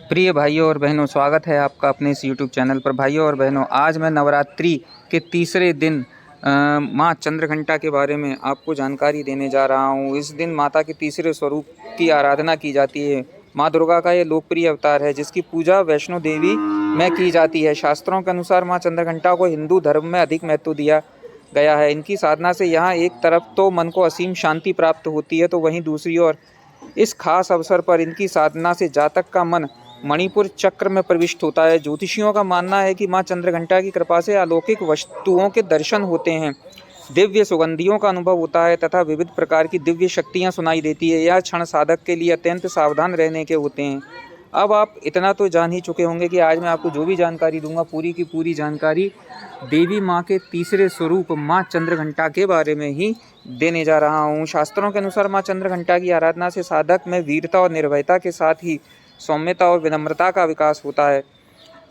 प्रिय भाइयों और बहनों, स्वागत है आपका अपने इस YouTube चैनल पर। भाइयों और बहनों, आज मैं नवरात्रि के तीसरे दिन माँ चंद्रघंटा के बारे में आपको जानकारी देने जा रहा हूँ। इस दिन माता के तीसरे स्वरूप की आराधना की जाती है। माँ दुर्गा का ये लोकप्रिय अवतार है जिसकी पूजा वैष्णो देवी में की जाती है। शास्त्रों के अनुसार माँ चंद्रघंटा को हिंदू धर्म में अधिक महत्व दिया गया है। इनकी साधना से यहाँ एक तरफ तो मन को असीम शांति प्राप्त होती है, तो वहीं दूसरी ओर इस खास अवसर पर इनकी साधना से जातक का मन मणिपुर चक्र में प्रविष्ट होता है। ज्योतिषियों का मानना है कि माँ चंद्रघंटा की कृपा से अलौकिक वस्तुओं के दर्शन होते हैं, दिव्य सुगंधियों का अनुभव होता है तथा विविध प्रकार की दिव्य शक्तियाँ सुनाई देती है। यह क्षण साधक के लिए अत्यंत सावधान रहने के होते हैं। अब आप इतना तो जान ही चुके होंगे कि आज मैं आपको जो भी जानकारी दूंगा, पूरी की पूरी जानकारी देवी माँ के तीसरे स्वरूप माँ चंद्रघंटा के बारे में ही देने जा रहा हूँ। शास्त्रों के अनुसार माँ चंद्रघंटा की आराधना से साधक में वीरता और निर्भयता के साथ ही सौम्यता और विनम्रता का विकास होता है।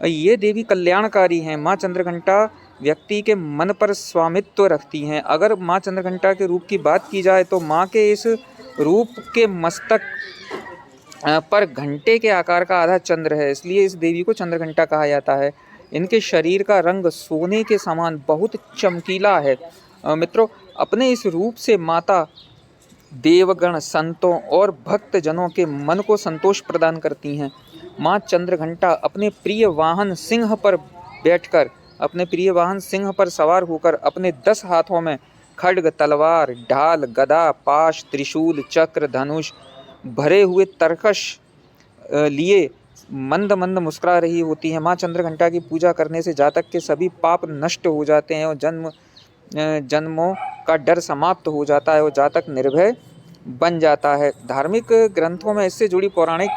ये देवी कल्याणकारी हैं। माँ चंद्रघंटा व्यक्ति के मन पर स्वामित्व रखती हैं। अगर माँ चंद्रघंटा के रूप की बात की जाए तो माँ के इस रूप के मस्तक पर घंटे के आकार का आधा चंद्र है, इसलिए इस देवी को चंद्रघंटा कहा जाता है। इनके शरीर का रंग सोने के समान बहुत चमकीला है। मित्रों, अपने इस रूप से माता देवगण, संतों और भक्त जनों के मन को संतोष प्रदान करती हैं। माँ चंद्रघंटा अपने प्रिय वाहन सिंह पर सवार होकर अपने 10 हाथों में खड्ग, तलवार, ढाल, गदा, पाश, त्रिशूल, चक्र, धनुष भरे हुए तरकश लिए मंद मंद मुस्कुरा रही होती है। माँ चंद्रघंटा की पूजा करने से जातक के सभी पाप नष्ट हो जाते हैं और जन्मों का डर समाप्त हो जाता है और जातक निर्भय बन जाता है। धार्मिक ग्रंथों में इससे जुड़ी पौराणिक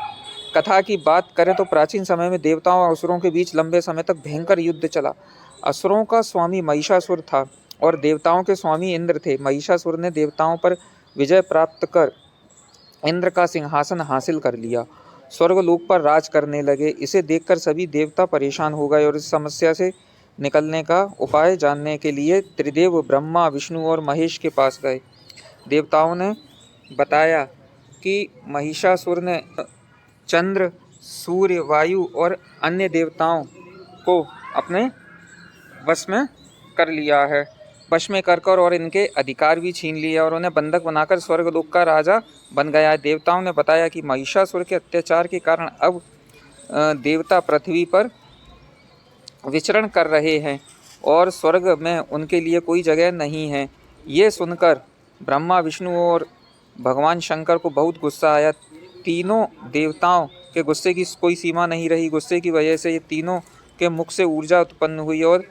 कथा की बात करें तो प्राचीन समय में देवताओं और असुरों के बीच लंबे समय तक भयंकर युद्ध चला। असुरों का स्वामी महिषासुर था और देवताओं के स्वामी इंद्र थे। महिषासुर ने देवताओं पर विजय प्राप्त कर इंद्र का सिंहासन हासिल कर लिया, स्वर्गलोक पर राज करने लगे। इसे देखकर सभी देवता परेशान हो गए और इस समस्या से निकलने का उपाय जानने के लिए त्रिदेव ब्रह्मा, विष्णु और महेश के पास गए। देवताओं ने बताया कि महिषासुर ने चंद्र, सूर्य, वायु और अन्य देवताओं को अपने वश में कर और इनके अधिकार भी छीन लिया और उन्हें बंधक बनाकर स्वर्गलोक का राजा बन गया है। देवताओं ने बताया कि महिषासुर के अत्याचार के कारण अब देवता पृथ्वी पर विचरण कर रहे हैं और स्वर्ग में उनके लिए कोई जगह नहीं है। ये सुनकर ब्रह्मा, विष्णु और भगवान शंकर को बहुत गुस्सा आया। तीनों देवताओं के गुस्से की कोई सीमा नहीं रही। गुस्से की वजह से ये तीनों के मुख से ऊर्जा उत्पन्न हुई और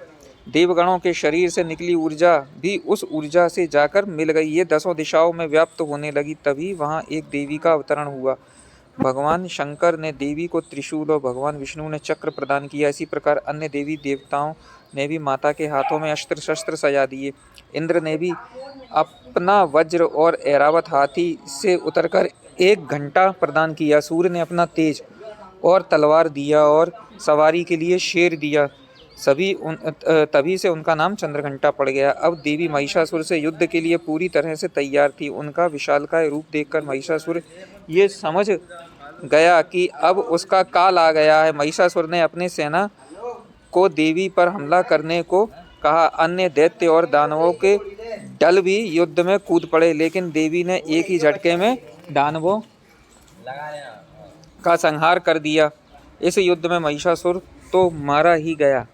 देवगणों के शरीर से निकली ऊर्जा भी उस ऊर्जा से जाकर मिल गई। ये 10 दिशाओं में व्याप्त होने लगी। तभी वहाँ एक देवी का अवतरण हुआ। भगवान शंकर ने देवी को त्रिशूल और भगवान विष्णु ने चक्र प्रदान किया। इसी प्रकार अन्य देवी देवताओं ने भी माता के हाथों में अस्त्र शस्त्र सजा दिए। इंद्र ने भी अपना वज्र और ऐरावत हाथी से उतरकर एक घंटा प्रदान किया। सूर्य ने अपना तेज और तलवार दिया और सवारी के लिए शेर दिया। तभी से उनका नाम चंद्रघंटा पड़ गया। अब देवी महिषासुर से युद्ध के लिए पूरी तरह से तैयार थी। उनका विशालकाय रूप देखकर महिषासुर ये समझ गया कि अब उसका काल आ गया है। महिषासुर ने अपनी सेना को देवी पर हमला करने को कहा। अन्य दैत्य और दानवों के दल भी युद्ध में कूद पड़े, लेकिन देवी ने एक ही झटके में दानवों का संहार कर दिया। इस युद्ध में महिषासुर तो मारा ही गया,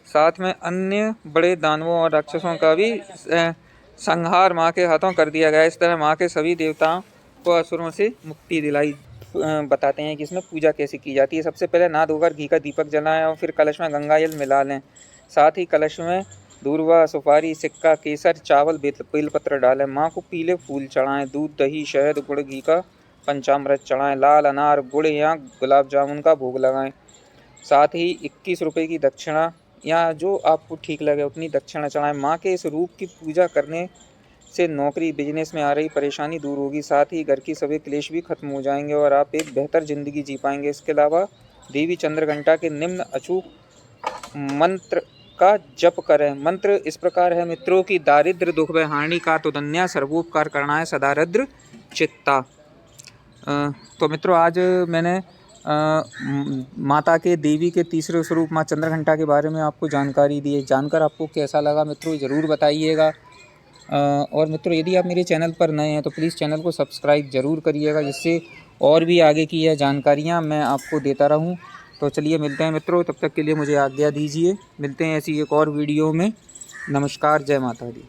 साथ में अन्य बड़े दानवों और राक्षसों का भी संहार माँ के हाथों कर दिया गया। इस तरह माँ के सभी देवताओं को असुरों से मुक्ति दिलाई। बताते हैं कि इसमें पूजा कैसे की जाती है। सबसे पहले नहा धोकर घी का दीपक जलाएं और फिर कलश में गंगा जल मिला लें। साथ ही कलश में दूर्वा, सुपारी, सिक्का, केसर, चावल, बेलपत्र डालें। माँ को पीले फूल चढ़ाएं। दूध, दही, शहद, गुड़, घी का पंचामृत चढ़ाएं। लाल अनार, गुड़ या गुलाब जामुन का भोग लगाएं। साथ ही 21 रुपये की दक्षिणा या जो आपको ठीक लगे उतनी दक्षिणा चढ़ाएं। माँ के इस रूप की पूजा करने से नौकरी, बिजनेस में आ रही परेशानी दूर होगी। साथ ही घर की सभी क्लेश भी खत्म हो जाएंगे और आप एक बेहतर ज़िंदगी जी पाएंगे। इसके अलावा देवी चंद्रघंटा के निम्न अचूक मंत्र का जप करें। मंत्र इस प्रकार है मित्रों की दारिद्र दुख भय हानि का तुदन्या सर्वोपकार करना है सदा रुद्र चित्ता। तो मित्रों, आज मैंने माता के देवी के तीसरे स्वरूप माँ चंद्रघंटा के बारे में आपको जानकारी दी है। जानकर आपको कैसा लगा मित्रों ज़रूर बताइएगा। और मित्रों यदि आप मेरे चैनल पर नए हैं तो प्लीज़ चैनल को सब्सक्राइब ज़रूर करिएगा, जिससे और भी आगे की यह जानकारियाँ मैं आपको देता रहूँ। तो चलिए मिलते हैं मित्रों, तब तक के लिए मुझे आज्ञा दीजिए। मिलते हैं ऐसी एक और वीडियो में। नमस्कार, जय माता दी।